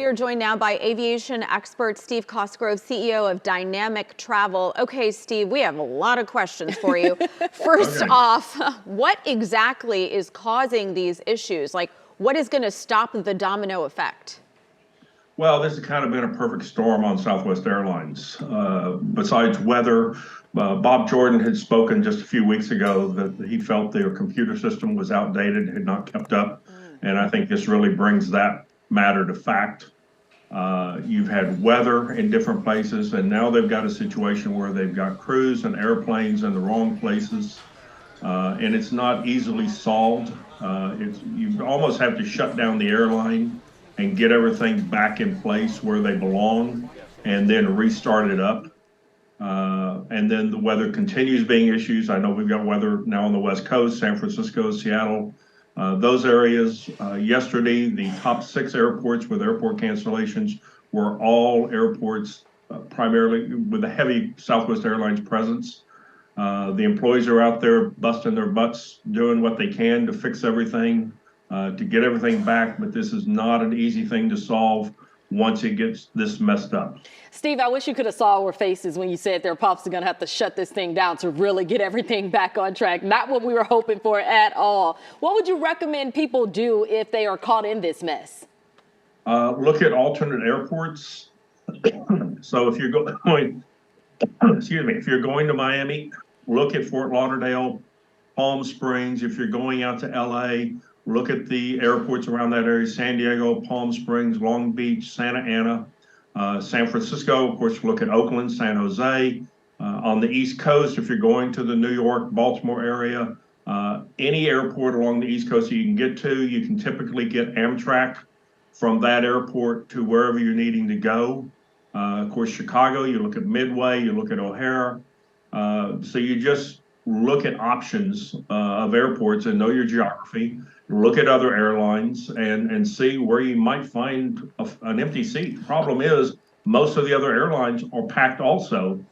We are joined now by aviation expert Steve Cosgrove, CEO of Dynamic Travel. Okay, Steve, we have a lot of questions for you. First off, what exactly is causing these issues? Like, what is going to stop the domino effect? Well, this has kind of been a perfect storm on Southwest Airlines. Besides weather, Bob Jordan had spoken just a few weeks ago that he felt their computer system was outdated, had not kept up. And I think this really brings that matter to fact. You've had weather in different places, and now they've got a situation where they've got crews and airplanes in the wrong places. And it's not easily solved. You almost have to shut down the airline and get everything back in place where they belong and then restart it up. And then the weather continues being issues. I know we've got weather now on the West Coast, San Francisco, Seattle, those areas. Yesterday, the top 6 airports with airport cancellations were all airports primarily with a heavy Southwest Airlines presence. The employees are out there busting their butts, doing what they can to fix everything, to get everything back, but this is not an easy thing to solve once it gets this messed up. Steve, I wish you could have saw our faces when you said their pops are going to have to shut this thing down to really get everything back on track. Not what we were hoping for at all. What would you recommend people do if they are caught in this mess? Look at alternate airports. So if you're going, excuse me, if you're going to Miami, look at Fort Lauderdale, Palm Springs. If you're going out to LA, look at the airports around that area: San Diego, Palm Springs, Long Beach, Santa Ana, San Francisco. Of course, look at Oakland, San Jose. On the East Coast, if you're going to the New York, Baltimore area, any airport along the East Coast you can get to, you can typically get Amtrak from that airport to wherever you're needing to go. Of course, Chicago, you look at Midway, you look at O'Hare. So you just look at options of airports and know your geography. Look at other airlines and see where you might find an empty seat. The problem is most of the other airlines are packed also.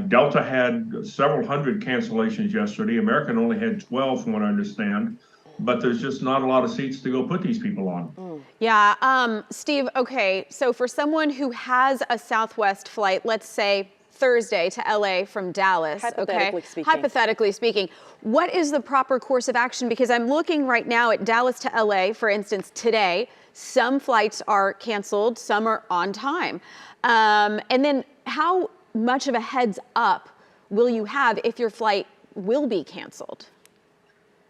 Delta had several hundred cancellations yesterday. American only had 12 from what I understand. But there's just not a lot of seats to go put these people on. Yeah, Steve, okay, so for someone who has a Southwest flight, let's say Thursday to LA from Dallas, hypothetically speaking, what is the proper course of action? Because I'm looking right now at Dallas to LA, for instance, today. Some flights are canceled, some are on time. And then how much of a heads up will you have if your flight will be canceled?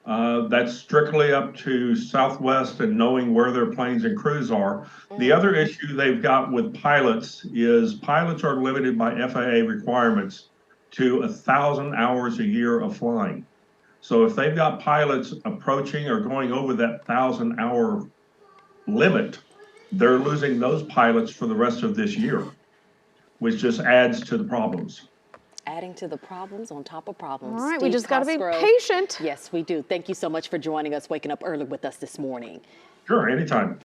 That's strictly up to Southwest and knowing where their planes and crews are. The other issue they've got with pilots is pilots are limited by FAA requirements to 1,000 hours a year of flying. So if they've got pilots approaching or going over that 1,000-hour limit, they're losing those pilots for the rest of this year, which just adds to the problems. Adding to the problems on top of problems. All right, we just got to be patient. Yes, we do. Thank you so much for joining us, waking up early with us this morning. Sure, anytime.